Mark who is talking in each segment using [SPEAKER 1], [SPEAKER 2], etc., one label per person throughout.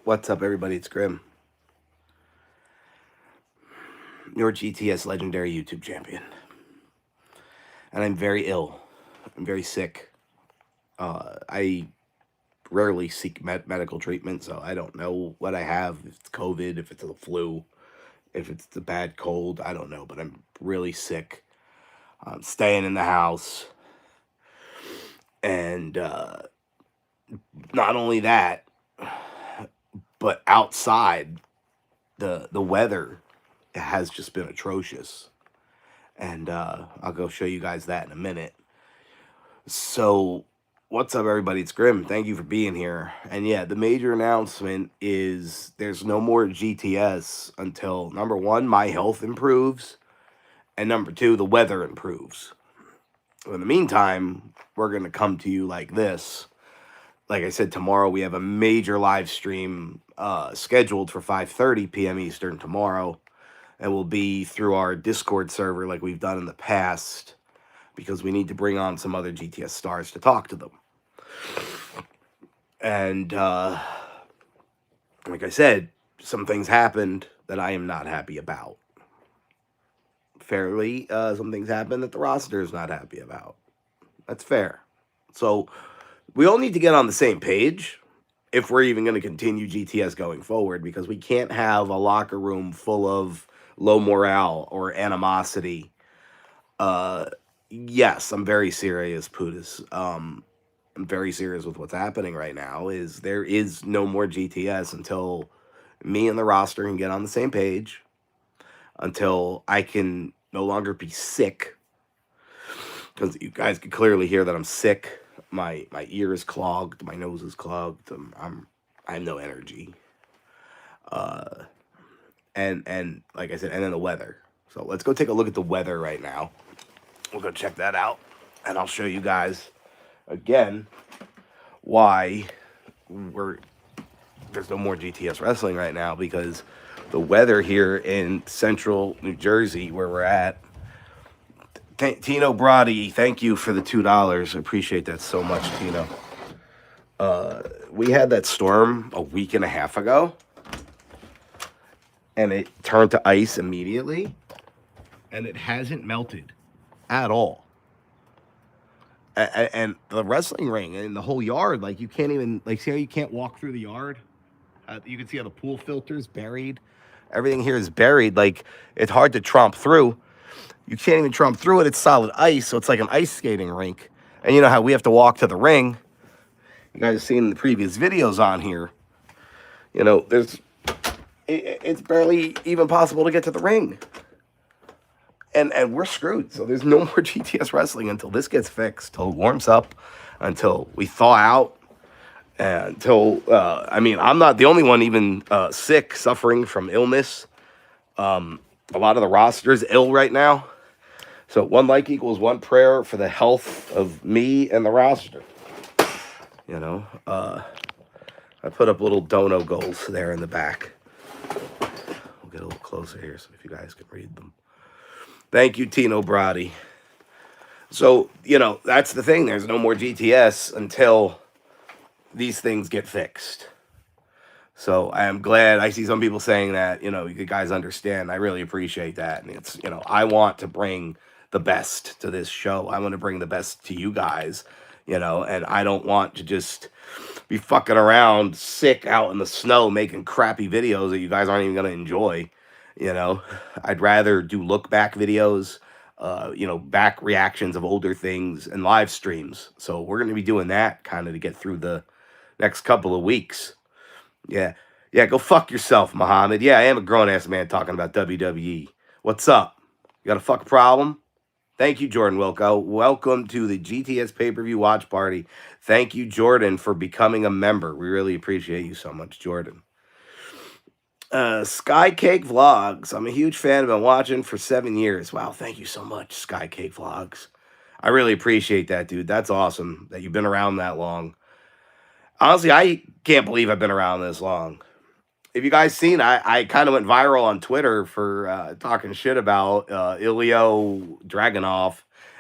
[SPEAKER 1] What's up, everybody? It's Grim, your GTS legendary YouTube champion. And I'm very ill. I'm very sick. I rarely seek medical treatment, so I don't know what I have. If it's COVID, if it's the flu, if it's the bad cold, I don't know. But I'm really sick. I'm staying in the house. And not only that, but outside, the weather has just been atrocious. And I'll go show you guys that in a minute. So, what's up, everybody? It's Grim. Thank you for being here. And yeah, the major announcement is there's no more GTS until number one, my health improves, and number two, the weather improves. In the meantime, we're going to come to you like this. Like I said, tomorrow we have a major live stream scheduled for 5:30 p.m. Eastern tomorrow. And will be through our Discord server like we've done in the past, because we need to bring on some other GTS stars to talk to them. And like I said, some things happened that I am not happy about. Fairly, some things happened that the roster is not happy about. That's fair. So we all need to get on the same page if we're even going to continue GTS going forward, because we can't have a locker room full of low morale or animosity. Yes, I'm very serious, Putis. I'm very serious with what's happening right now. Is there is no more GTS until me and the roster can get on the same page, until I can no longer be sick, because you guys can clearly hear that I'm sick. My ear is clogged, my nose is clogged. I have no energy. Uh, and like I said, and then the weather. So let's go take a look at the weather right now. We'll go check that out, and I'll show you guys again why there's no more GTS wrestling right now, because the weather here in central New Jersey, where we're at. Tino Brody, thank you for the $2. I appreciate that so much, Tino. We had that storm a week and a half ago, and it turned to ice immediately, and it hasn't melted at all. And the wrestling ring and the whole yard, like, you can't even, like, see how you can't walk through the yard? You can see how the pool filter's buried. Everything here is buried. Like, it's hard to tromp through. You can't even tromp through it. It's solid ice, so it's like an ice skating rink. And you know how we have to walk to the ring? You guys have seen the previous videos on here. You know, it's barely even possible to get to the ring. And we're screwed. So there's no more GTS wrestling until this gets fixed, till it warms up, until we thaw out, until, I'm not the only one even sick, suffering from illness. A lot of the roster is ill right now. So one like equals one prayer for the health of me and the roster. You know, I put up little dono goals there in the back. We'll get a little closer here so if you guys can read them. Thank you, Tino Brody. So, you know, that's the thing. There's no more GTS until these things get fixed. So I am glad. I see some people saying that, you know, you guys understand. I really appreciate that. And it's, you know, I want to bring the best to this show. I want to bring the best to you guys, you know, and I don't want to just be fucking around sick out in the snow making crappy videos that you guys aren't even going to enjoy. You know, I'd rather do look back videos, you know, back reactions of older things and live streams. So we're going to be doing that kind of to get through the next couple of weeks. Yeah. Yeah, go fuck yourself, Muhammad. Yeah, I am a grown-ass man talking about WWE. What's up? You got a fuck problem? Thank you, Jordan Wilco. Welcome to the GTS pay-per-view watch party. Thank you, Jordan, for becoming a member. We really appreciate you so much, Jordan. Skycake Vlogs. I'm a huge fan. I've been watching for 7 years. Wow, thank you so much, Skycake Vlogs. I really appreciate that, dude. That's awesome that you've been around that long. Honestly, I can't believe I've been around this long. If you guys seen, I kind of went viral on Twitter for talking shit about Ilio Dragunov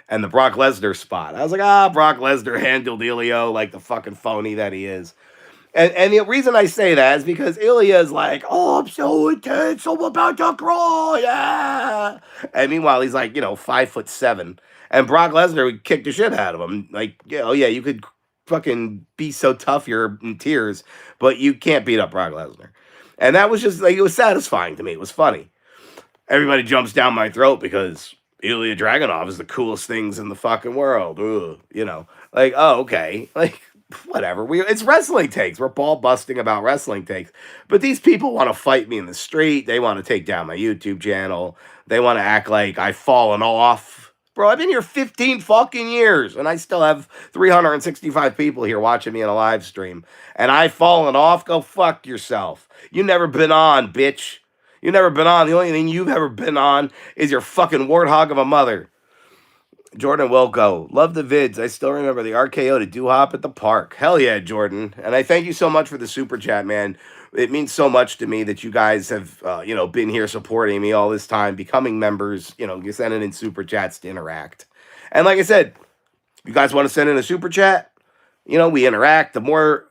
[SPEAKER 1] and the Brock Lesnar spot. I was like, Brock Lesnar handled Ilio like the fucking phony that he is. And the reason I say that is because Ilya is like, oh, I'm so intense, I'm about to crawl, yeah. And meanwhile, he's like, 5'7", and Brock Lesnar would kick the shit out of him. Like, yeah, you could fucking be so tough you're in tears, but you can't beat up Brock Lesnar. And that was just like, it was satisfying to me. It was funny. Everybody jumps down my throat because Ilya Dragunov is the coolest things in the fucking world. Ugh, like, oh, okay, like, whatever. It's wrestling takes. We're ball busting about wrestling takes. But these people want to fight me in the street. They want to take down my YouTube channel. They want to act like I've fallen off. Bro, I've been here 15 fucking years, and I still have 365 people here watching me in a live stream. And I've fallen off? Go fuck yourself. You never been on, bitch. You never been on. The only thing you've ever been on is your fucking warthog of a mother. Jordan Wilco, love the vids. I still remember the RKO to doo-hop at the park. Hell yeah, Jordan. And I thank you so much for the super chat, man. It means so much to me that you guys have, been here supporting me all this time, becoming members, you're sending in super chats to interact. And like I said, you guys want to send in a super chat? We interact. The more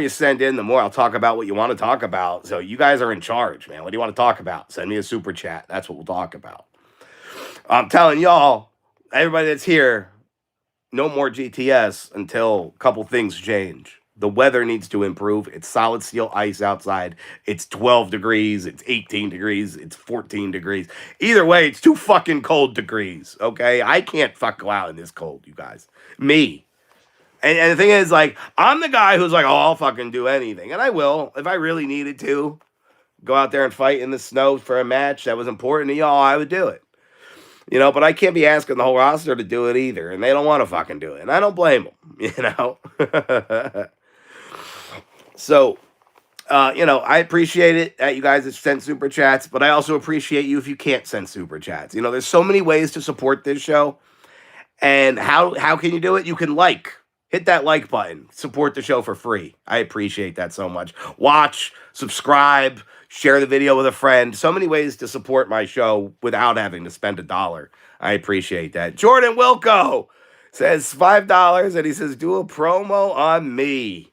[SPEAKER 1] you send in, the more I'll talk about what you want to talk about. So you guys are in charge, man. What do you want to talk about? Send me a super chat. That's what we'll talk about. I'm telling y'all, everybody that's here, no more GTS until a couple things change. The weather needs to improve. It's solid steel ice outside. It's 12 degrees. It's 18 degrees. It's 14 degrees. Either way, it's too fucking cold degrees, okay? I can't go out in this cold, you guys. Me. And the thing is, like, I'm the guy who's like, oh, I'll fucking do anything. And I will, if I really needed to, go out there and fight in the snow for a match that was important to y'all, I would do it. But I can't be asking the whole roster to do it either. And they don't want to fucking do it. And I don't blame them, So, I appreciate it that you guys have sent super chats. But I also appreciate you if you can't send super chats. There's so many ways to support this show. And how can you do it? You can hit that like button. Support the show for free. I appreciate that so much. Watch, subscribe, share the video with a friend. So many ways to support my show without having to spend $1. I appreciate that. Jordan Wilco says $5, and he says, do a promo on me.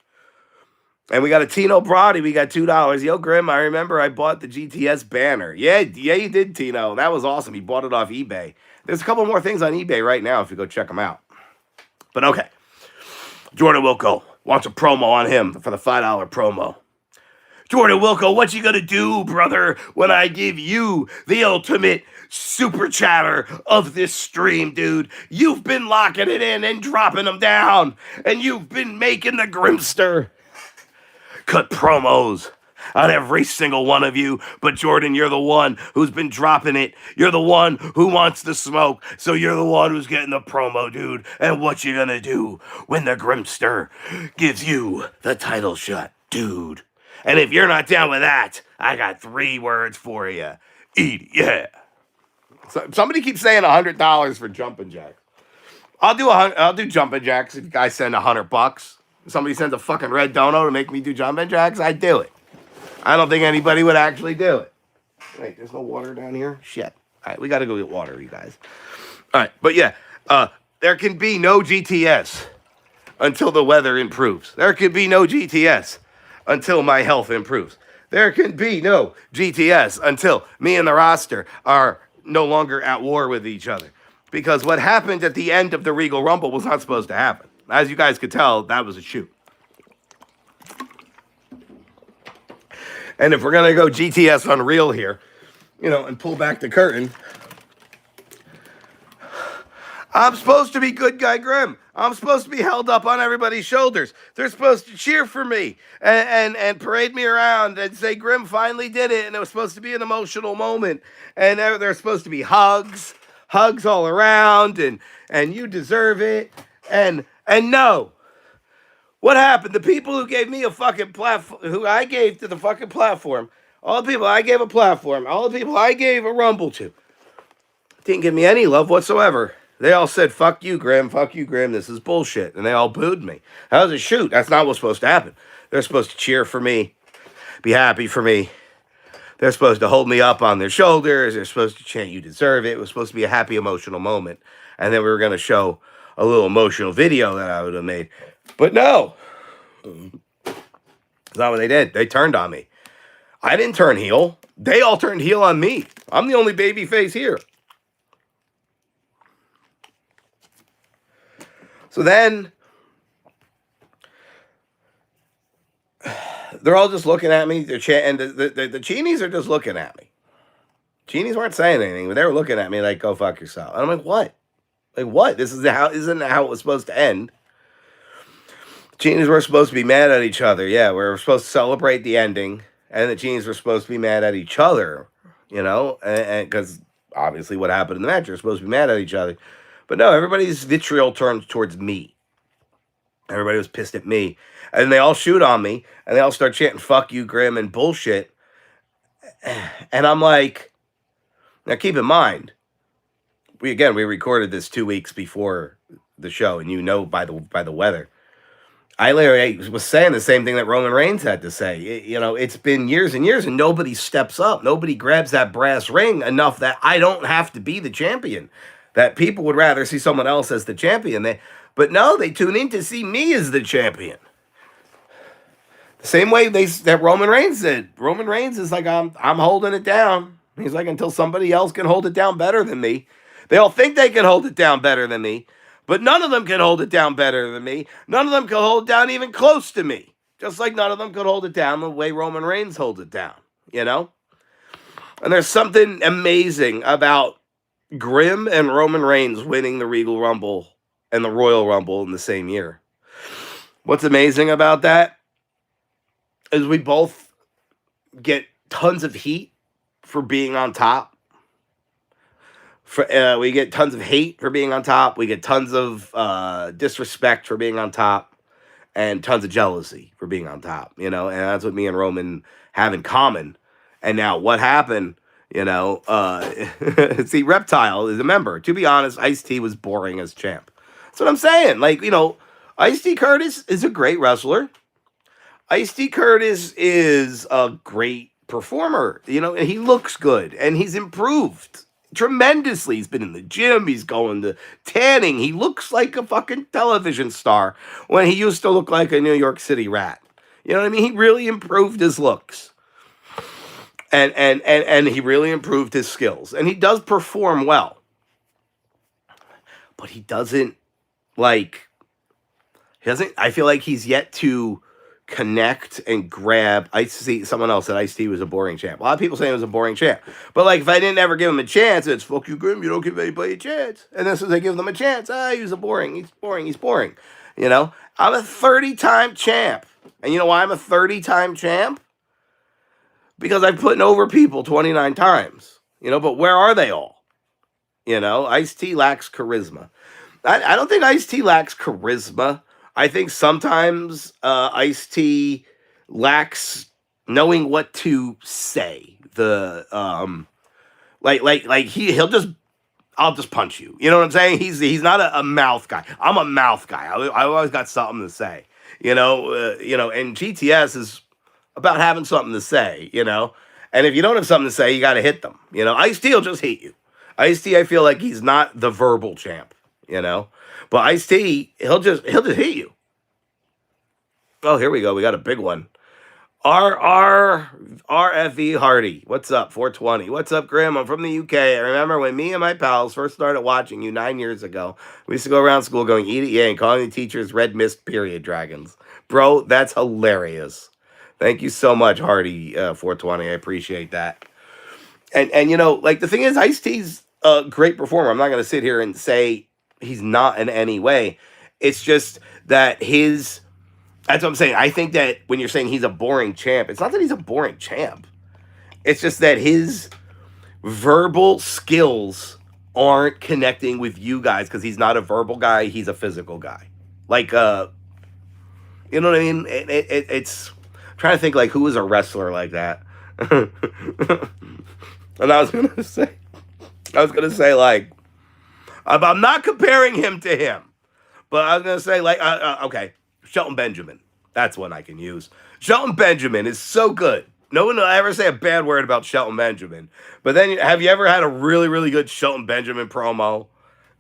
[SPEAKER 1] And we got a Tino Brody. We got $2. Yo, Grim, I remember I bought the GTS banner. Yeah, you did, Tino. That was awesome. He bought it off eBay. There's a couple more things on eBay right now if you go check them out. But okay. Jordan Wilco wants a promo on him for the $5 promo. Jordan Wilco, what you gonna do, brother, when I give you the ultimate super chatter of this stream, dude? You've been locking it in and dropping them down, and you've been making the Grimster cut promos on every single one of you. But Jordan, you're the one who's been dropping it. You're the one who wants the smoke. So you're the one who's getting the promo, dude. And what you gonna do when the Grimster gives you the title shot, dude? And if you're not down with that, I got 3 words for you. Eat, yeah. So, somebody keeps saying $100 for jumping jacks. I'll do jumping jacks if you guys send $100. If somebody sends a fucking red dono to make me do jumping jacks, I'd do it. I don't think anybody would actually do it. Wait, there's no water down here? Shit. All right, we got to go get water, you guys. All right, but yeah, there can be no GTS until the weather improves. There can be no GTS until my health improves. There can be no GTS until me and the roster are no longer at war with each other. Because what happened at the end of the Regal Rumble was not supposed to happen. As you guys could tell, that was a shoot. And if we're going to go GTS Unreal here, and pull back the curtain, I'm supposed to be good guy Grim. I'm supposed to be held up on everybody's shoulders. They're supposed to cheer for me and parade me around and say Grim finally did it. And it was supposed to be an emotional moment. And there's supposed to be hugs all around, and you deserve it. And no. What happened? The people who gave me a fucking platform, who I gave to the fucking platform, all the people I gave a platform, all the people I gave a Rumble to, didn't give me any love whatsoever. They all said, fuck you, Grim, this is bullshit. And they all booed me. That was a shoot. That's not what's supposed to happen. They're supposed to cheer for me, be happy for me. They're supposed to hold me up on their shoulders. They're supposed to chant, you deserve it. It was supposed to be a happy, emotional moment. And then we were going to show a little emotional video that I would have made. But no. That's not what they did. They turned on me. I didn't turn heel. They all turned heel on me. I'm the only baby face here. So then they're all just looking at me. They're and the Cheenies are just looking at me. Cheenies weren't saying anything, but they were looking at me like, "Go fuck yourself." And I'm like, "What? Like what? This is how isn't how it was supposed to end." Cheenies were supposed to be mad at each other. Yeah, we were supposed to celebrate the ending, and the Cheenies were supposed to be mad at each other. You know, and because obviously what happened in the match, they're supposed to be mad at each other. But no, everybody's vitriol turned towards me. Everybody was pissed at me. And they all shoot on me. And they all start chanting, "Fuck you, Grim," and bullshit. And I'm like, now keep in mind, we recorded this 2 weeks before the show. And you know by the weather. I literally was saying the same thing that Roman Reigns had to say. It's been years and years, and nobody steps up. Nobody grabs that brass ring enough that I don't have to be the champion. That people would rather see someone else as the champion. But no, they tune in to see me as the champion. The same way that Roman Reigns did. Roman Reigns is like, I'm holding it down. He's like, until somebody else can hold it down better than me. They all think they can hold it down better than me. But none of them can hold it down better than me. None of them can hold it down even close to me. Just like none of them could hold it down the way Roman Reigns holds it down, you know? And there's something amazing about Grim and Roman Reigns winning the Regal Rumble and the Royal Rumble in the same year. What's amazing about that is we both get tons of heat for being on top. We get tons of hate for being on top. We get tons of disrespect for being on top, and tons of jealousy for being on top. And that's what me and Roman have in common. And now what happened? See, Reptile is a member. To be honest, Ice-T was boring as champ. That's what I'm saying. Like, Ice-T Curtis is a great wrestler. Ice-T Curtis is a great performer. And he looks good, and he's improved tremendously. He's been in the gym. He's going to tanning. He looks like a fucking television star when he used to look like a New York City rat. You know what I mean? He really improved his looks. And he really improved his skills. And he does perform well. But he doesn't I feel like he's yet to connect and grab. I see someone else said Ice-T was a boring champ. A lot of people saying it was a boring champ. But if I didn't ever give him a chance, it's fuck you, Grim, you don't give anybody a chance. And then as soon as I give them a chance, he's boring. He's boring. I'm a 30-time champ. And you know why I'm a 30-time champ? Because I've put over people 29 times. But where are they all? Ice-T lacks charisma. I don't think Ice-T lacks charisma. I think sometimes Ice-T lacks knowing what to say. I'll just punch you. You know what I'm saying? He's not a mouth guy. I'm a mouth guy. I always got something to say. And GTS is about having something to say. And if you don't have something to say, you got to hit them. Ice-T will just hit you. Ice-T, I feel like he's not the verbal champ. But Ice-T, he'll just hit you. Oh, here we go. We got a big one. RFE Hardy. What's up? 420. What's up, Grim? I'm from the UK. I remember when me and my pals first started watching you 9 years ago. We used to go around school going, "Eat it, yeah," and calling the teachers red mist period dragons. Bro, that's hilarious. Thank you so much, Hardy 420. I appreciate that. And the thing is, Ice-T's a great performer. I'm not going to sit here and say he's not in any way. It's just that that's what I'm saying. I think that when you're saying he's a boring champ, it's not that he's a boring champ. It's just that his verbal skills aren't connecting with you guys because he's not a verbal guy. He's a physical guy. You know what I mean? It's I'm trying to think who was a wrestler like that. And I was gonna say I'm not comparing him to him, but I was gonna say okay, Shelton Benjamin. That's one I can use. Shelton Benjamin is so good. No one will ever say a bad word about Shelton Benjamin. But then, have you ever had a really, really good Shelton Benjamin promo?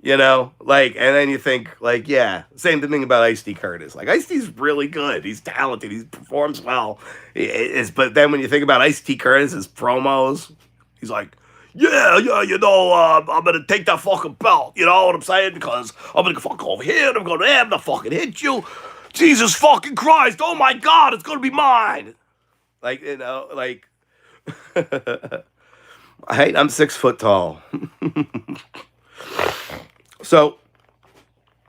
[SPEAKER 1] You know, like, and then you think, like, yeah, same thing about Ice-T Curtis. Like, Ice-T's really good. He's talented. He performs well. But then when you think about Ice-T Curtis, his promos, he's like, yeah, I'm gonna take that fucking belt. You know what I'm saying? Because I'm gonna fuck over here and I'm gonna have to fucking hit you. Jesus fucking Christ! Oh my God, it's gonna be mine. Like, you know, like, I'm 6 foot tall. So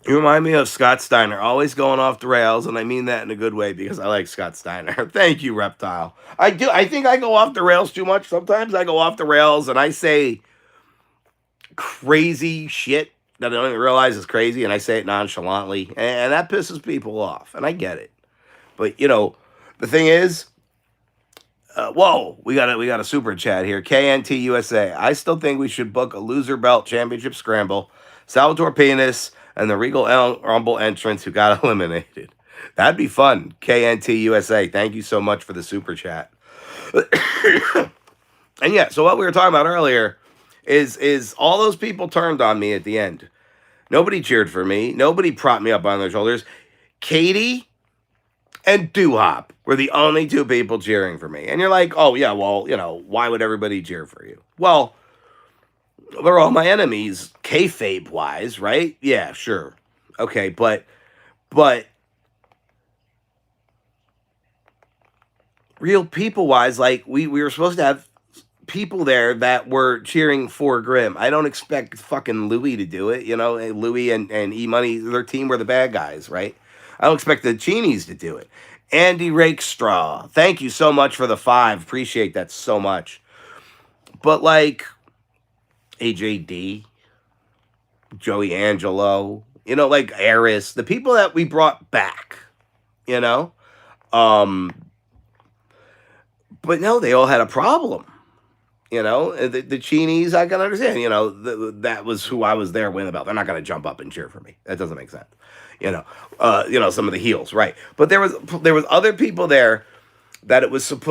[SPEAKER 1] you remind me of Scott Steiner, always going off the rails, and I mean that in a good way because I like Scott Steiner. Thank you, Reptile. I do. I think I go off the rails too much. Sometimes I go off the rails and I say crazy shit that I don't even realize is crazy, and I say it nonchalantly, and that pisses people off, and I get it. But you know, the thing is, whoa, we got a super chat here. KNT USA. I still think we should book a loser belt championship scramble. Salvatore Penis and the Regal Rumble entrants who got eliminated. That'd be fun. KNT USA. Thank you so much for the super chat. And yeah, so what we were talking about earlier is all those people turned on me at the end. Nobody cheered for me. Nobody propped me up on their shoulders. Katie and Doo-Hop were the only two people cheering for me. And you're like, oh, yeah, well, you know, why would everybody cheer for you? Well, they're all my enemies, kayfabe-wise, right? Yeah, sure. Okay, but real people-wise, like, we were supposed to have people there that were cheering for Grimm. I don't expect fucking Louis to do it, you know? Louis and E-Money, their team were the bad guys, right? I don't expect the Cheenies to do it. Andy Rakestraw, thank you so much for the 5. Appreciate that so much. But like AJD, Joey Angelo, you know, like Eris, the people that we brought back, you know? But no, they all had a problem. You know, the Cheenies, I can understand. You know, that was who I was there with about. They're not going to jump up and cheer for me. That doesn't make sense. You know, some of the heels, right? But there was other people there that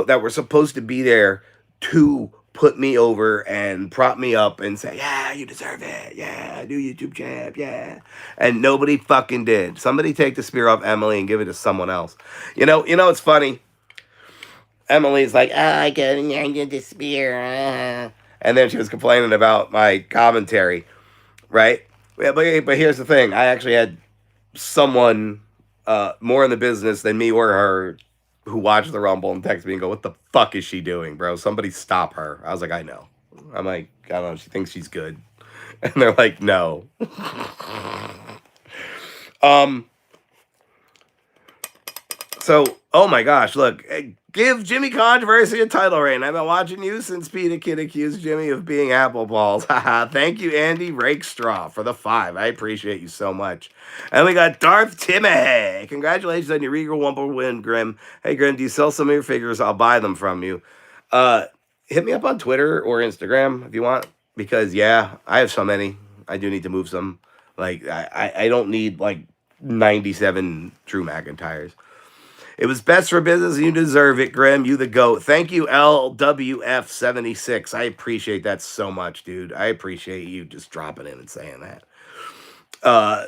[SPEAKER 1] that were supposed to be there to put me over and prop me up and say, yeah, you deserve it. Yeah, do YouTube champ. Yeah, and nobody fucking did. Somebody take the spear off Emily and give it to someone else. You know, it's funny. Emily's like, I get the spear. And then she was complaining about my commentary, right? Yeah, but here's the thing. I actually had someone more in the business than me or her who watched the Rumble and text me and go, what the fuck is she doing, bro? Somebody stop her. I was like, I know. I'm like, I don't know. She thinks she's good. And they're like, no. So, oh my gosh, look, give Jimmy Controversy a title reign. I've been watching you since Peter Kid accused Jimmy of being apple balls. Thank you, Andy Rakestraw, for the 5. I appreciate you so much. And we got Darth Timmy. Congratulations on your Regal Rumble win, Grimm. Hey, Grimm, do you sell some of your figures? I'll buy them from you. Hit me up on Twitter or Instagram if you want, because, yeah, I have so many. I do need to move some. Like, I don't need, like, 97 Drew McIntyres. It was best for business. You deserve it, Grimm. You the GOAT. Thank you, LWF76. I appreciate that so much, dude. I appreciate you just dropping in and saying that.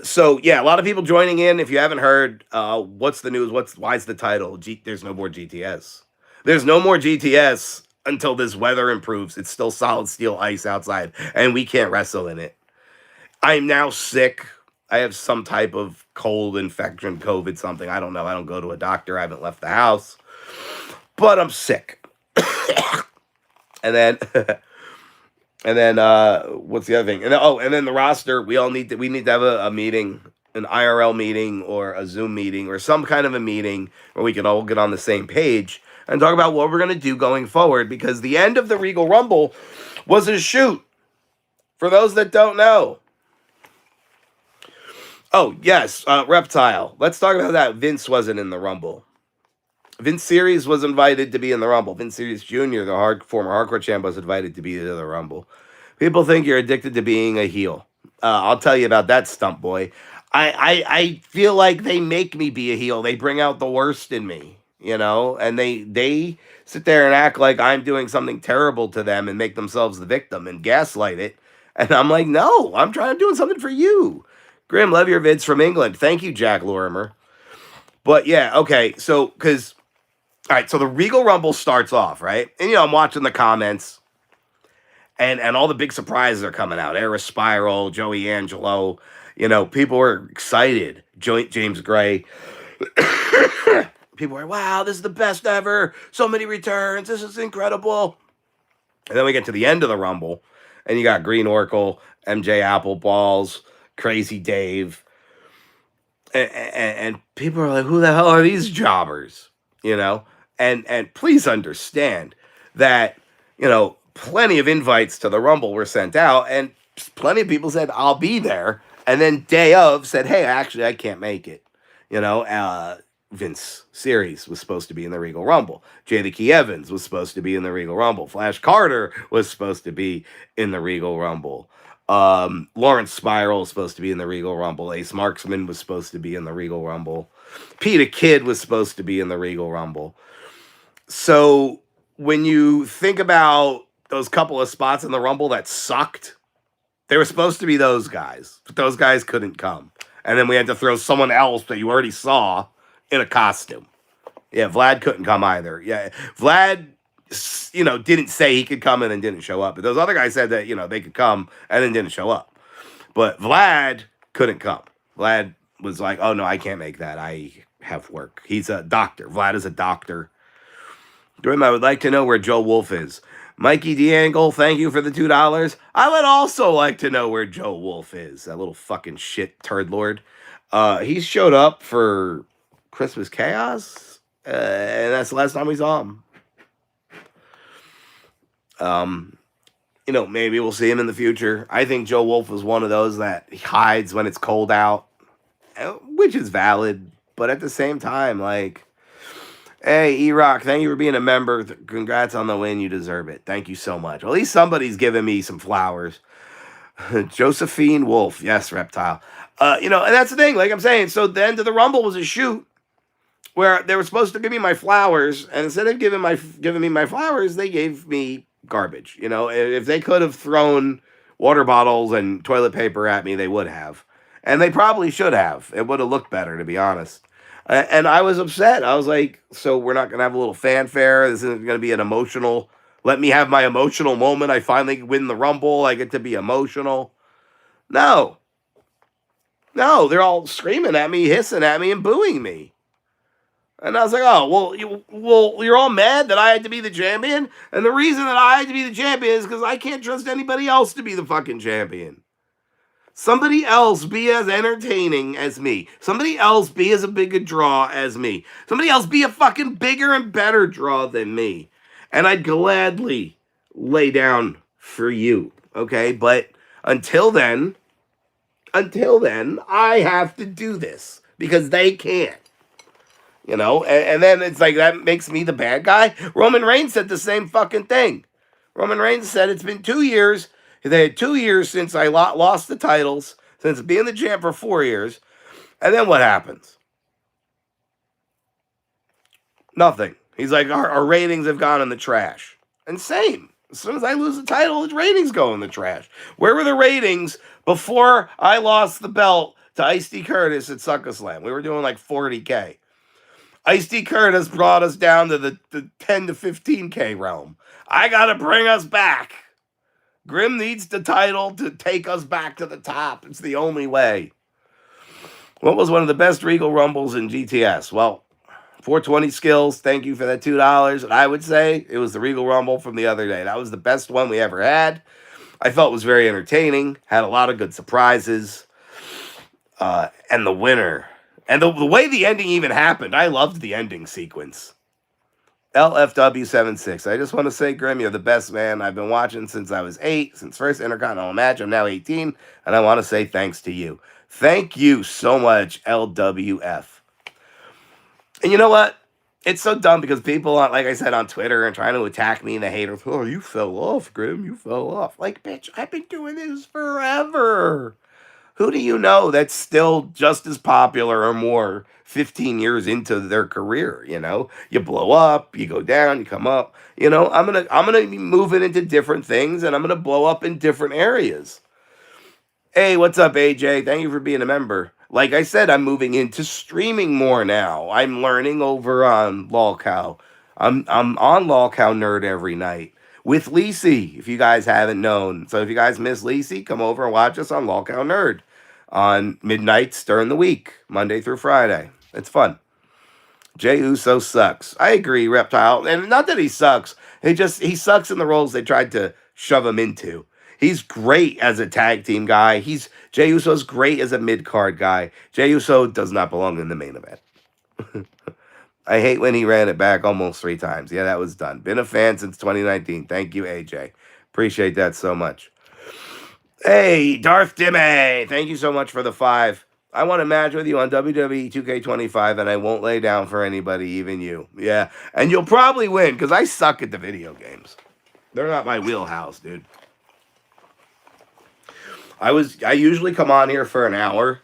[SPEAKER 1] So, yeah, a lot of people joining in. If you haven't heard, what's the news? Why's the title? There's no more GTS. There's no more GTS until this weather improves. It's still solid steel ice outside, and we can't wrestle in it. I'm now sick. I have some type of cold infection, COVID, something. I don't know. I don't go to a doctor. I haven't left the house. But I'm sick. and then what's the other thing? And then the roster, we need to have a meeting, an IRL meeting or a Zoom meeting or some kind of a meeting where we can all get on the same page and talk about what we're going to do going forward, because the end of the Regal Rumble was a shoot. For those that don't know. Oh, yes, Reptile. Let's talk about that. Vince wasn't in the Rumble. Vince Series was invited to be in the Rumble. Vince Series Jr., the former hardcore champ, was invited to be in the Rumble. People think you're addicted to being a heel. I'll tell you about that, stump boy. I feel like they make me be a heel. They bring out the worst in me, you know? And they sit there and act like I'm doing something terrible to them and make themselves the victim and gaslight it. And I'm like, no, I'm trying to do something for you. Grim, love your vids from England. Thank you, Jack Lorimer. But yeah, okay, so because all right, so the Regal Rumble starts off, right? And I'm watching the comments, and all the big surprises are coming out. Era Spiral, Joey Angelo, people were excited. James Gray. People are, wow, this is the best ever. So many returns. This is incredible. And then we get to the end of the Rumble, and you got Green Oracle, MJ Appleballs, Crazy Dave. And people are like, who the hell are these jobbers? And please understand that, plenty of invites to the Rumble were sent out, and plenty of people said, I'll be there. And then day of said, hey, actually, I can't make it. Vince Series was supposed to be in the Regal Rumble. Jay the Key Evans was supposed to be in the Regal Rumble. Flash Carter was supposed to be in the Regal Rumble. Lawrence Spiral was supposed to be in the Regal Rumble. Ace Marksman was supposed to be in the Regal Rumble. Peter Kidd was supposed to be in the Regal Rumble. So when you think about those couple of spots in the Rumble that sucked, they were supposed to be those guys, but those guys couldn't come. And then we had to throw someone else that you already saw in a costume. Yeah, Vlad couldn't come either. Yeah, Vlad, didn't say he could come and then didn't show up. But those other guys said that, they could come and then didn't show up. But Vlad couldn't come. Vlad was like, oh, no, I can't make that. I have work. He's a doctor. Vlad is a doctor. Grim, I would like to know where Joe Wolf is. Mikey DeAngle, thank you for the $2. I would also like to know where Joe Wolf is. That little fucking shit turd lord. He showed up for Christmas Chaos, and that's the last time we saw him. Maybe we'll see him in the future. I think Joe Wolf was one of those that hides when it's cold out, which is valid, but at the same time, like, hey, E-Rock, thank you for being a member. Congrats on the win. You deserve it. Thank you so much. Well, at least somebody's giving me some flowers. Josephine Wolf. Yes, Reptile. And that's the thing, like I'm saying. So the end of the Rumble was a shoot where they were supposed to give me my flowers, and instead of giving me my flowers, they gave me garbage. If they could have thrown water bottles and toilet paper at me, they would have. And they probably should have. It would have looked better, to be honest. And I was upset. I was like, so we're not going to have a little fanfare? This isn't going to be an emotional, let me have my emotional moment. I finally win the Rumble. I get to be emotional. No, they're all screaming at me, hissing at me, and booing me. And I was like, oh, you're all mad that I had to be the champion? And the reason that I had to be the champion is because I can't trust anybody else to be the fucking champion. Somebody else be as entertaining as me. Somebody else be as a bigger draw as me. Somebody else be a fucking bigger and better draw than me. And I'd gladly lay down for you, okay? But until then, I have to do this because they can't. And then it's like, that makes me the bad guy. Roman Reigns said the same fucking thing. Roman Reigns said it's been 2 years. They had 2 years since I lost the titles, since being the champ for 4 years. And then what happens? Nothing. He's like, our ratings have gone in the trash. And same. As soon as I lose the title, the ratings go in the trash. Where were the ratings before I lost the belt to Ice-T Curtis at SummerSlam? We were doing like 40K. Ice-T Curtis brought us down to the 10 to 15K realm. I got to bring us back. Grim needs the title to take us back to the top. It's the only way. What was one of the best Regal Rumbles in GTS? Well, 420 Skills, thank you for that $2. And I would say it was the Regal Rumble from the other day. That was the best one we ever had. I felt it was very entertaining. Had a lot of good surprises. And the winner. And the way the ending even happened, I loved the ending sequence. LFW76. I just want to say, Grim, you're the best, man. I've been watching since I was 8, since first Intercontinental match. I'm now 18, and I want to say thanks to you. Thank you so much, LWF. And you know what? It's so dumb because people, like I said, on Twitter and trying to attack me and the haters. Oh, you fell off, Grim. You fell off. Like, bitch, I've been doing this forever. Who do you know that's still just as popular or more 15 years into their career? You blow up, you go down, you come up. I'm gonna be moving into different things, and I'm gonna blow up in different areas. Hey, what's up, AJ? Thank you for being a member. Like I said, I'm moving into streaming more now. I'm learning over on LolCow. I'm on LolCow Nerd every night with Lisi, if you guys haven't known. So if you guys miss Lisi, come over and watch us on LolCow Nerd on midnights during the week, Monday through Friday. It's fun. Jey Uso sucks. I agree, Reptile. And not that he sucks. He sucks in the roles they tried to shove him into. He's great as a tag team guy. Jey Uso's great as a mid card guy. Jey Uso does not belong in the main event. I hate when he ran it back almost 3 times. Yeah, that was done. Been a fan since 2019. Thank you, AJ. Appreciate that so much. Hey, Darth Dimmy. Thank you so much for the 5. I want to match with you on WWE 2K25, and I won't lay down for anybody, even you. Yeah, and you'll probably win, because I suck at the video games. They're not my wheelhouse, dude. I usually come on here for an hour.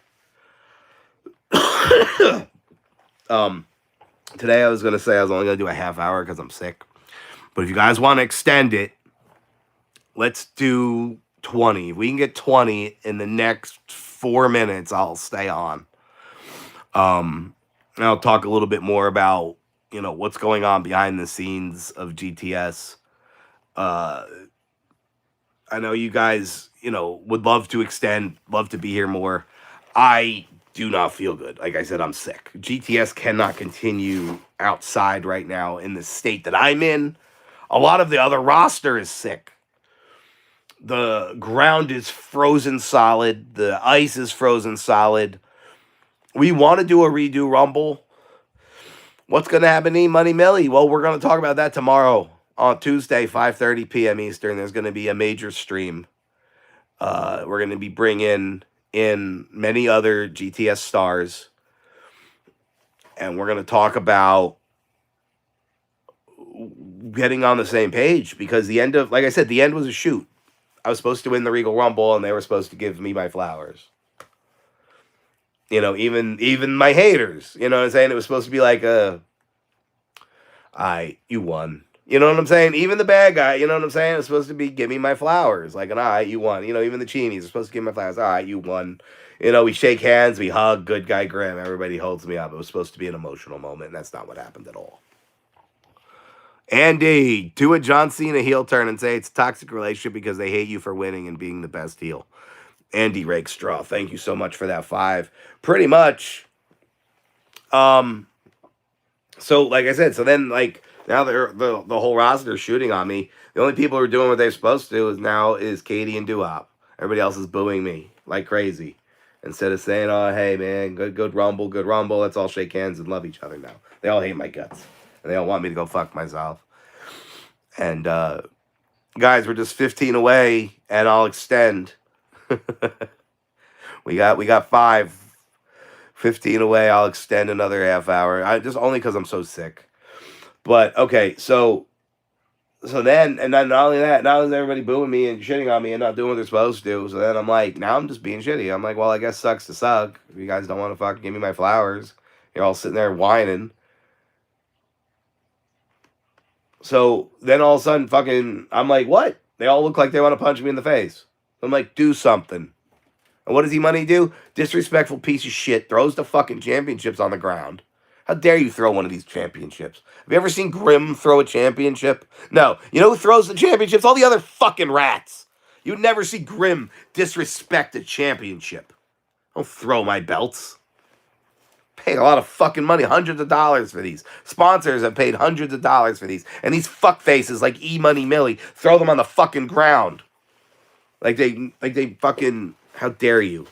[SPEAKER 1] Today I was going to say I was only going to do a half hour because I'm sick. But if you guys want to extend it, let's do 20. If we can get 20 in the next 4 minutes, I'll stay on. And I'll talk a little bit more about, what's going on behind the scenes of GTS. I know you guys, would love to extend, love to be here more. I do not feel good. Like I said, I'm sick. GTS cannot continue outside right now in the state that I'm in. A lot of the other roster is sick. The ground is frozen solid. The ice is frozen solid. We want to do a redo Rumble. What's going to happen to Money Millie? Well, we're going to talk about that tomorrow on Tuesday, 5:30 p.m. Eastern. There's going to be a major stream. We're going to be bringing in many other GTS stars. And we're going to talk about getting on the same page, because like I said, the end was a shoot. I was supposed to win the Regal Rumble, and they were supposed to give me my flowers. Even my haters, you know what I'm saying? It was supposed to be like you won. You know what I'm saying? Even the bad guy, you know what I'm saying? It's supposed to be, give me my flowers. Like you won. Even the Cheenies are supposed to give me my flowers. You won. We shake hands, we hug, good guy Grim. Everybody holds me up. It was supposed to be an emotional moment, and that's not what happened at all. Andy, do a John Cena heel turn and say it's a toxic relationship because they hate you for winning and being the best heel. Andy Rakestraw, thank you so much for that 5. Pretty much. So like I said, now the whole roster is shooting on me. The only people who are doing what they're supposed to do is Katie and Duop. Everybody else is booing me like crazy. Instead of saying, "Oh, hey man, good Rumble, good Rumble," let's all shake hands and love each other now. They all hate my guts. And they all want me to go fuck myself. And guys, we're just 15 away, and I'll extend. we got 5. 15 away. I'll extend another half hour. Only because I'm so sick. But okay, so then, and then not only that, now is everybody booing me and shitting on me and not doing what they're supposed to do. So then I'm like, now I'm just being shitty. I'm like, well, I guess sucks to suck. If you guys don't want to fucking give me my flowers, you're all sitting there whining. So then all of a sudden, I'm like, what? They all look like they want to punch me in the face. I'm like, do something. And what does Money do? Disrespectful piece of shit. Throws the fucking championships on the ground. How dare you throw one of these championships? Have you ever seen Grim throw a championship? No. You know who throws the championships? All the other fucking rats. You'd never see Grim disrespect a championship. Don't throw my belts. Paid a lot of fucking money, hundreds of dollars for these. Sponsors have paid hundreds of dollars for these. And these fuckfaces like Money Millie throw them on the fucking ground. Like they fucking, how dare you?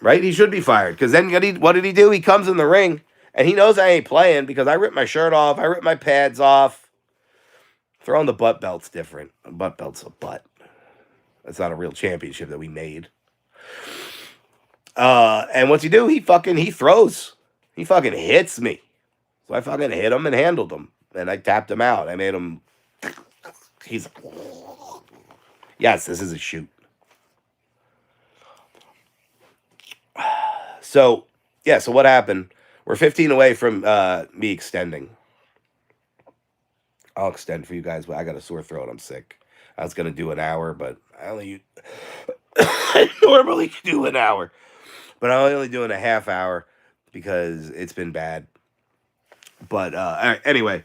[SPEAKER 1] Right? He should be fired. Because then what did he do? He comes in the ring and he knows I ain't playing because I ripped my shirt off. I ripped my pads off. Throwing the butt belt's different. A butt belt's a butt. That's not a real championship that we made. And what's he do? He throws. He fucking hits me. So I fucking hit him and handled him. And I tapped him out. I made him. He's. Yes, this is a shoot. So, yeah, so what happened? We're 15 away from me extending. I'll extend for you guys, but I got a sore throat. I'm sick. I was going to do an hour, but I only I normally do an hour, but I'm only doing a half hour because it's been bad. But anyway,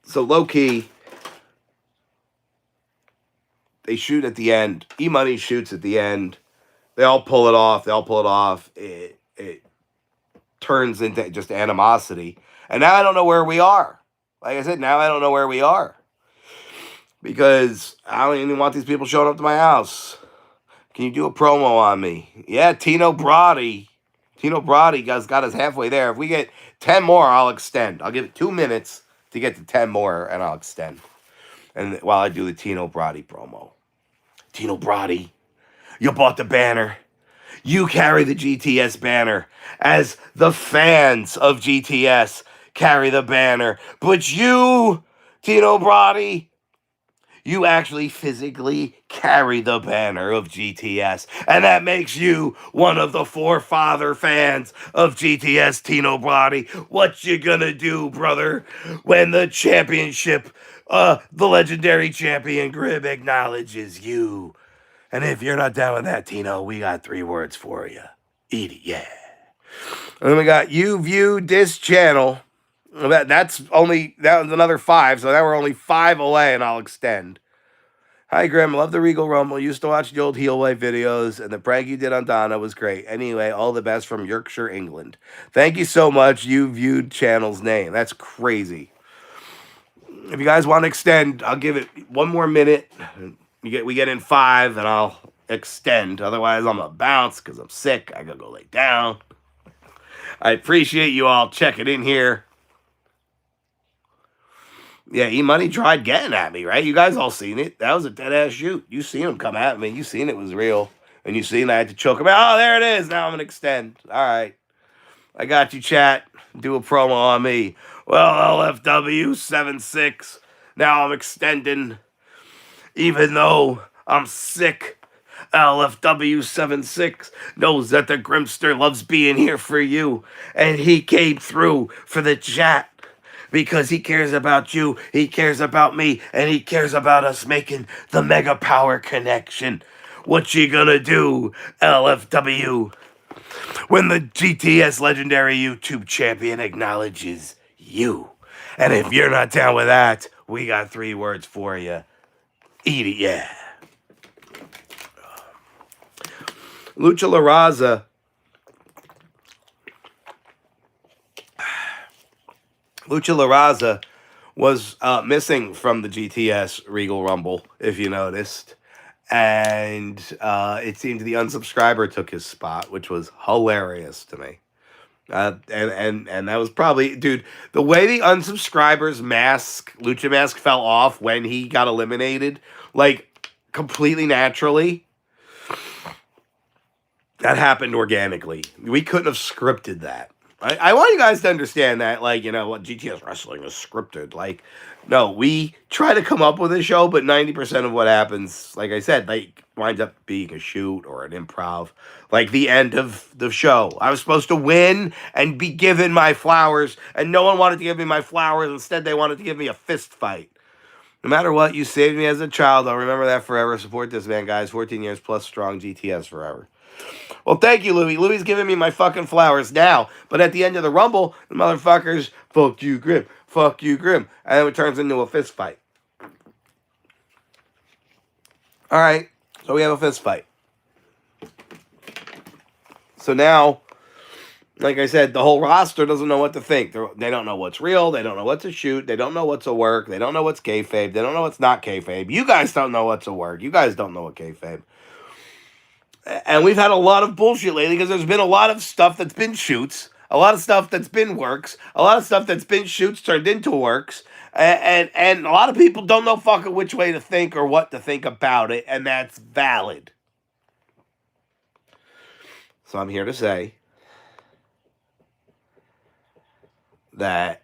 [SPEAKER 1] so low key, they shoot at the end. E-Money shoots at the end. They all pull it off. It turns into just animosity. And now I don't know where we are. Like I said, now I don't know where we are. Because I don't even want these people showing up to my house. Can you do a promo on me? Yeah, Tino Brody. Tino Brody got us halfway there. If we get 10 more, I'll extend. I'll give it 2 minutes to get to 10 more, and I'll extend. And while I do the Tino Brody promo. Tino Brody, you bought the banner. You carry the GTS banner as the fans of GTS carry the banner. But you, Tino Brody, you actually physically carry the banner of GTS. And that makes you one of the forefather fans of GTS, Tino Brody. What you gonna do, brother, when the championship, the legendary champion Grib acknowledges you? And if you're not down with that, Tino, we got 3 words for you. Eat it, yeah. And then we got you viewed this channel. That was another 5, so now we're only 5 away, and I'll extend. Hi, Grim. Love the Regal Rumble. Used to watch the old Heel Wife videos, and the prank you did on Donna was great. Anyway, all the best from Yorkshire, England. Thank you so much. You viewed channel's name. That's crazy. If you guys want to extend, I'll give it 1 more minute. We get in 5, and I'll extend. Otherwise, I'm gonna bounce because I'm sick. I gotta go lay down. I appreciate you all checking in here. Yeah, E-Money tried getting at me, right? You guys all seen it. That was a dead-ass shoot. You seen him come at me. You seen it was real. And you seen I had to choke him out. Oh, there it is. Now I'm going to extend. All right. I got you, chat. Do a promo on me. Well, LFW76. Now I'm extending. Even though I'm sick. LFW76 knows that the Grimster loves being here for you. And he came through for the chat. Because he cares about you, he cares about me, and he cares about us making the Mega Power connection. What you gonna do, LFW, when the GTS Legendary YouTube Champion acknowledges you? And if you're not down with that, we got 3 words for you. Eat it, yeah. Lucha La Raza. Lucha La Raza was missing from the GTS Regal Rumble, if you noticed. And it seemed the unsubscriber took his spot, which was hilarious to me. And that was probably, dude, the way the unsubscriber's Lucha mask fell off when he got eliminated, like, completely naturally. That happened organically. We couldn't have scripted that. I want you guys to understand that, like, you know, what GTS Wrestling is scripted. Like, no, we try to come up with a show, but 90% of what happens, like I said, like, winds up being a shoot or an improv. Like the end of the show. I was supposed to win and be given my flowers, and no one wanted to give me my flowers. Instead, they wanted to give me a fist fight. No matter what, you saved me as a child. I'll remember that forever. Support this man, guys. 14 years plus strong, GTS forever. Well, thank you, Louis. Louis giving me my fucking flowers now. But at the end of the Rumble, the motherfuckers, fuck you, Grim. Fuck you, Grim. And then it turns into a fist fight. All right. So we have a fist fight. So now, like I said, the whole roster doesn't know what to think. They don't know what's real. They don't know what to shoot. They don't know what's a work. They don't know what's kayfabe. They don't know what's not kayfabe. You guys don't know what's a work. You guys don't know what kayfabe. And we've had a lot of bullshit lately because there's been a lot of stuff that's been shoots, a lot of stuff that's been works, a lot of stuff that's been shoots turned into works, and a lot of people don't know fucking which way to think or what to think about it, and that's valid. So I'm here to say that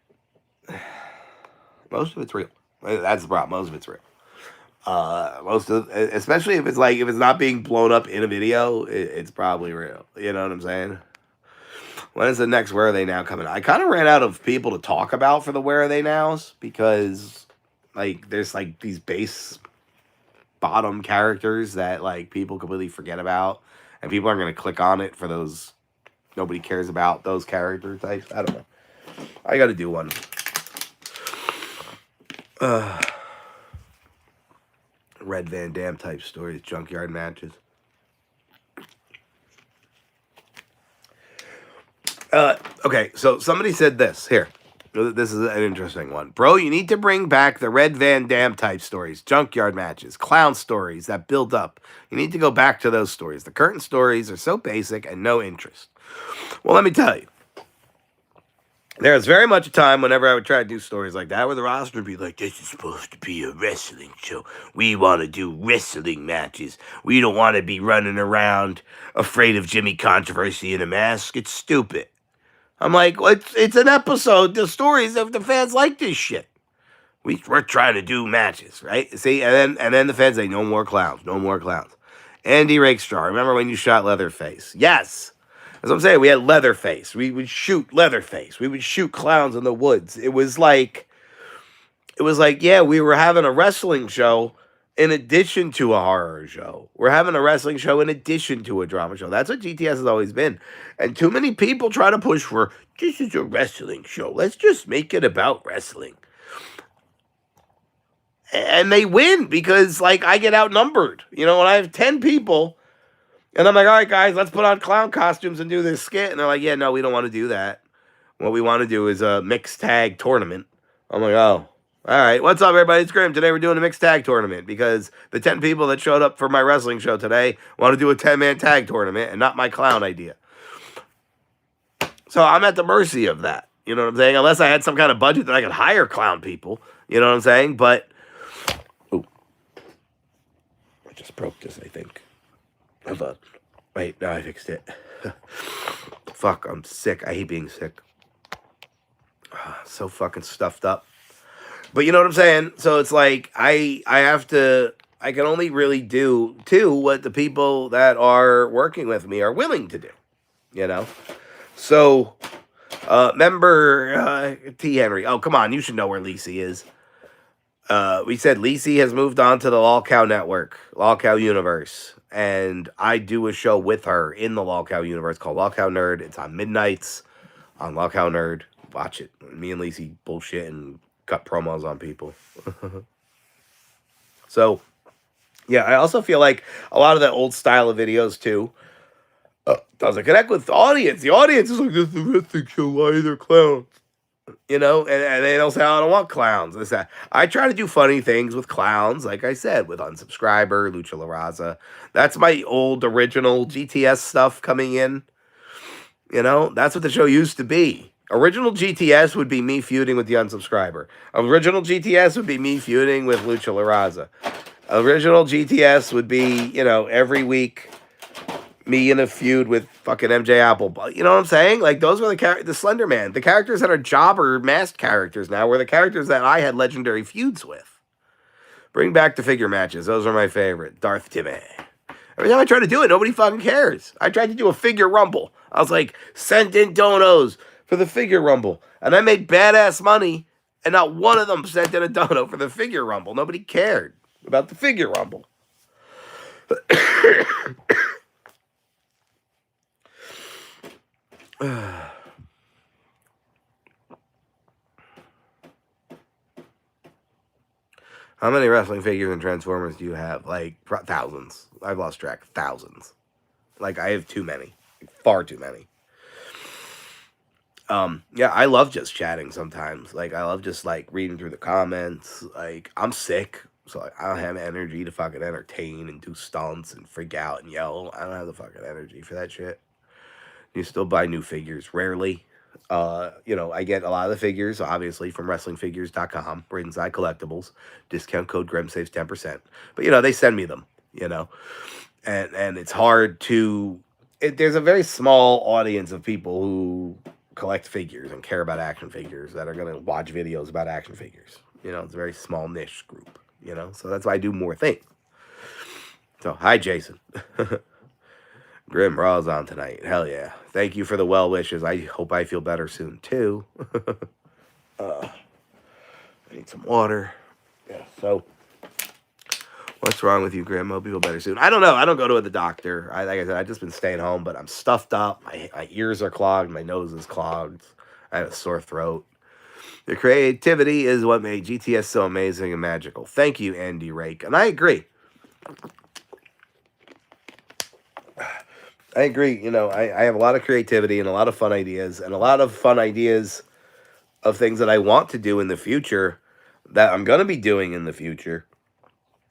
[SPEAKER 1] most of it's real. That's the problem. Most of it's real. Especially if it's not being blown up in a video, it's probably real. You know what I'm saying? When is the next Where Are They Now coming? I kind of ran out of people to talk about for the Where Are They Nows because, like, there's like these base bottom characters that like people completely forget about, and people aren't going to click on it for those. Nobody cares about those character types. I don't know. I got to do one. Red Van Dam type stories, junkyard matches. Okay, so somebody said this here. This is an interesting one. Bro, you need to bring back the Red Van Dam type stories, junkyard matches, clown stories that build up. You need to go back to those stories. The current stories are so basic and no interest. Well, let me tell you. There was very much a time whenever I would try to do stories like that where the roster would be like, this is supposed to be a wrestling show. We want to do wrestling matches. We don't want to be running around afraid of Jimmy Controversy in a mask. It's stupid. I'm like, well, it's an episode. The stories of the fans like this shit. We're trying to do matches, right? See, and then the fans say, no more clowns, no more clowns. Andy Rakestraw, remember when you shot Leatherface? Yes. As I'm saying, we had Leatherface. We would shoot Leatherface. We would shoot clowns in the woods. It was like, yeah, we were having a wrestling show in addition to a horror show. We're having a wrestling show in addition to a drama show. That's what GTS has always been. And too many people try to push for, this is a wrestling show. Let's just make it about wrestling. And they win because, like, I get outnumbered. You know, when I have 10 people, and I'm like, all right, guys, let's put on clown costumes and do this skit. And they're like, yeah, no, we don't want to do that. What we want to do is a mixed tag tournament. I'm like, oh. All right, what's up, everybody? It's Grim. Today we're doing a mixed tag tournament because the 10 people that showed up for my wrestling show today want to do a 10-man tag tournament and not my clown idea. So I'm at the mercy of that. You know what I'm saying? Unless I had some kind of budget that I could hire clown people. You know what I'm saying? But, ooh, I just broke this, I think. Hold on. Wait, no, I fixed it. Fuck, I'm sick. I hate being sick. So fucking stuffed up. But you know what I'm saying? So it's like, I can only really do what the people that are working with me are willing to do, you know? So, member T. Henry, oh, come on, you should know where Lacey is. We said Lacey has moved on to the Lolcow Network, Lolcow Universe, and I do a show with her in the Lolcow Universe called Lolcow Nerd. It's on midnights on Lolcow Nerd. Watch it. Me and Lacey bullshit and cut promos on people. So, yeah, I also feel like a lot of that old style of videos, too, doesn't connect with the audience. The audience is like, this is a wrestling show. Why are there clowns? You know, and they don't say, oh, I don't want clowns. This, that. I try to do funny things with clowns, like I said, with Unsubscriber, Lucha La Raza. That's my old original GTS stuff coming in. You know, that's what the show used to be. Original GTS would be me feuding with the Unsubscriber. Original GTS would be me feuding with Lucha La Raza. Original GTS would be, you know, every week me in a feud with fucking MJ Apple. You know what I'm saying? Like, those were the Slender Man. The characters that are jobber masked characters now were the characters that I had legendary feuds with. Bring back the figure matches. Those are my favorite. Darth Timmy. Every time I try to do it, nobody fucking cares. I tried to do a figure rumble. I was like, send in donos for the figure rumble. And I made badass money, and not one of them sent in a dono for the figure rumble. Nobody cared about the figure rumble. How many wrestling figures and Transformers do you have? Like, thousands. I've lost track. Thousands. Like, I have too many. Far too many. Yeah, I love just chatting sometimes. Like, I love just, like, reading through the comments. Like, I'm sick, so like, I don't have energy to fucking entertain and do stunts and freak out and yell. I don't have the fucking energy for that shit. You still buy new figures. Rarely. You know, I get a lot of the figures, obviously, from WrestlingFigures.com, right inside collectibles. Discount code Grim saves 10%. But, you know, they send me them, you know. And it's hard to... there's a very small audience of people who collect figures and care about action figures that are going to watch videos about action figures. You know, it's a very small niche group, you know. So that's why I do more things. So, hi, Jason. Grim Raw's on tonight. Hell yeah. Thank you for the well wishes. I hope I feel better soon, too. I need some water. Yeah, so What's wrong with you, Grandma? People better soon. I don't know. I don't go to the doctor. Like I said, I've just been staying home, but I'm stuffed up. My ears are clogged. My nose is clogged. I have a sore throat. The creativity is what made GTS so amazing and magical. Thank you, Andy Rake. And I agree. I agree. You know, I have a lot of creativity and a lot of fun ideas and a lot of fun ideas of things that I want to do in the future that I'm going to be doing in the future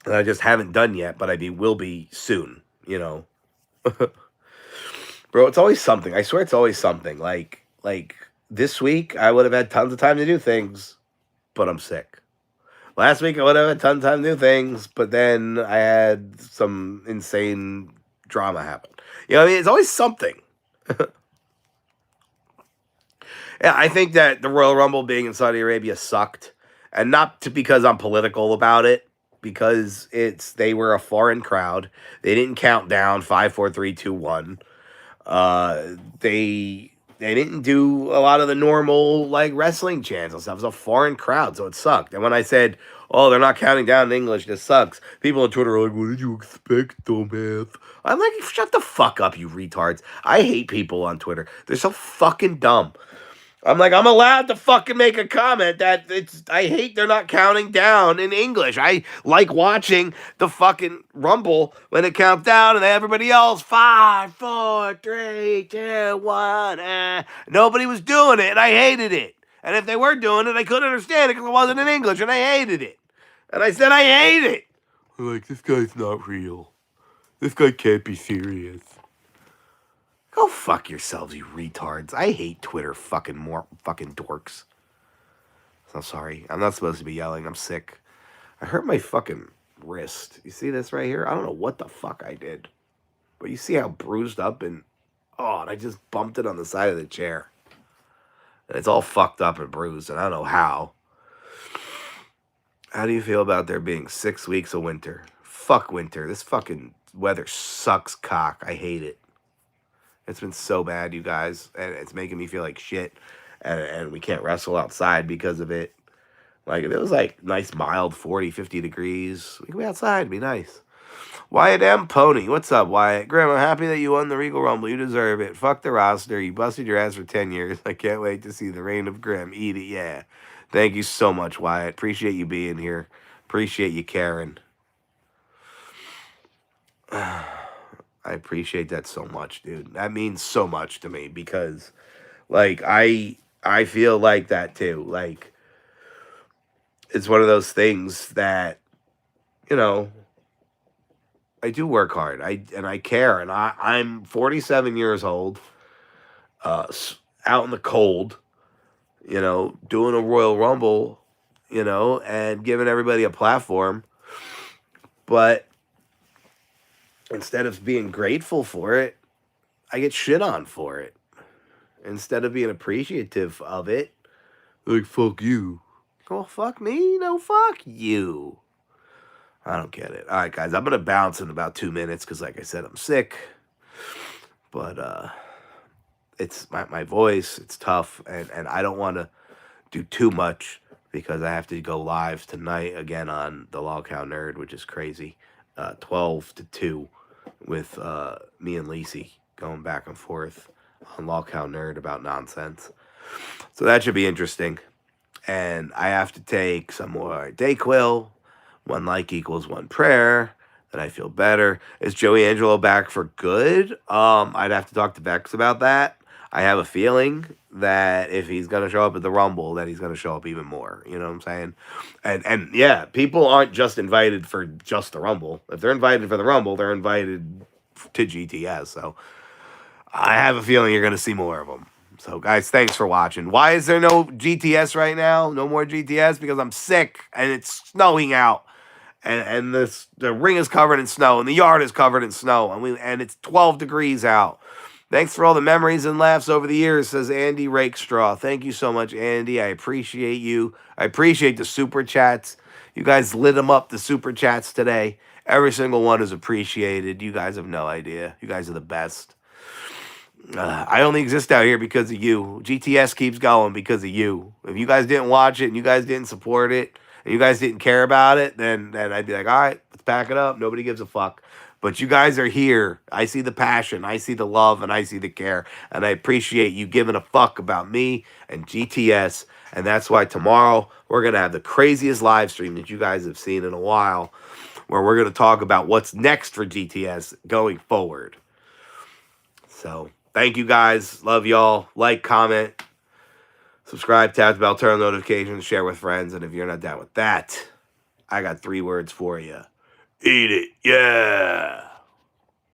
[SPEAKER 1] that I just haven't done yet, but will be soon, you know. Bro, it's always something. I swear it's always something. Like this week, I would have had tons of time to do things, but I'm sick. Last week, I would have had tons of time to do things, but then I had some insane drama happen. You know what I mean? It's always something. Yeah, I think that the Royal Rumble being in Saudi Arabia sucked. And not because I'm political about it, because they were a foreign crowd. They didn't count down 5, 4, 3, 2, 1. They didn't do a lot of the normal like wrestling chants and stuff. It was a foreign crowd, so it sucked. And when I said, "Oh, they're not counting down in English, this sucks," people on Twitter are like, "What did you expect, dumbass?" I'm like, "Shut the fuck up, you retards!" I hate people on Twitter. They're so fucking dumb. I'm like, I'm allowed to fucking make a comment that I hate they're not counting down in English. I like watching the fucking Rumble when it counts down and everybody else, 5, 4, 3, 2, 1. Nobody was doing it and I hated it. And if they were doing it, I couldn't understand it because it wasn't in English and I hated it. And I said, I hate it. I'm like, this guy's not real. This guy can't be serious. Go fuck yourselves, you retards. I hate Twitter fucking dorks. I'm sorry. I'm not supposed to be yelling. I'm sick. I hurt my fucking wrist. You see this right here? I don't know what the fuck I did. But you see how bruised up and I just bumped it on the side of the chair. And it's all fucked up and bruised, and I don't know how. How do you feel about there being 6 weeks of winter? Fuck winter. This fucking weather sucks cock. I hate it. It's been so bad, you guys, and it's making me feel like shit, and we can't wrestle outside because of it. Like, if it was, like, nice, mild 40, 50 degrees, we could be outside. It'd be nice. Wyatt M. Pony. What's up, Wyatt? Graham, I'm happy that you won the Regal Rumble. You deserve it. Fuck the roster. You busted your ass for 10 years. I can't wait to see the reign of Graham. Eat it, yeah. Thank you so much, Wyatt. Appreciate you being here. Appreciate you caring. I appreciate that so much, dude. That means so much to me because, like, I feel like that too. Like, it's one of those things that, you know, I do work hard. I care, and I'm 47 years old, out in the cold, you know, doing a Royal Rumble, you know, and giving everybody a platform, but instead of being grateful for it, I get shit on for it. Instead of being appreciative of it, like, fuck you. Oh, fuck me? No, fuck you. I don't get it. All right, guys, I'm going to bounce in about 2 minutes because, like I said, I'm sick. But it's my voice. It's tough, and I don't want to do too much because I have to go live tonight again on the Loghound Nerd, which is crazy. 12 to 2 with me and Lacey going back and forth on Loghound Nerd about nonsense. So that should be interesting. And I have to take some more Dayquil. 1 like equals 1 prayer. Then I feel better. Is Joey Angelo back for good? I'd have to talk to Vex about that. I have a feeling that if he's going to show up at the Rumble, that he's going to show up even more. You know what I'm saying? And yeah, people aren't just invited for just the Rumble. If they're invited for the Rumble, they're invited to GTS. So I have a feeling you're going to see more of them. So, guys, thanks for watching. Why is there no GTS right now? No more GTS? Because I'm sick and it's snowing out. And the ring is covered in snow and the yard is covered in snow. And it's 12 degrees out. Thanks for all the memories and laughs over the years, says Andy Rakestraw. Thank you so much, Andy. I appreciate you. I appreciate the super chats. You guys lit them up, the super chats today. Every single one is appreciated. You guys have no idea. You guys are the best. I only exist out here because of you. GTS keeps going because of you. If you guys didn't watch it and you guys didn't support it and you guys didn't care about it, then I'd be like, all right, let's pack it up. Nobody gives a fuck. But you guys are here. I see the passion. I see the love. And I see the care. And I appreciate you giving a fuck about me and GTS. And that's why tomorrow we're going to have the craziest live stream that you guys have seen in a while, where we're going to talk about what's next for GTS going forward. So thank you guys. Love y'all. Like, comment, subscribe, tap the bell, turn on notifications, share with friends. And if you're not down with that, I got 3 words for you. Eat it. Yeah.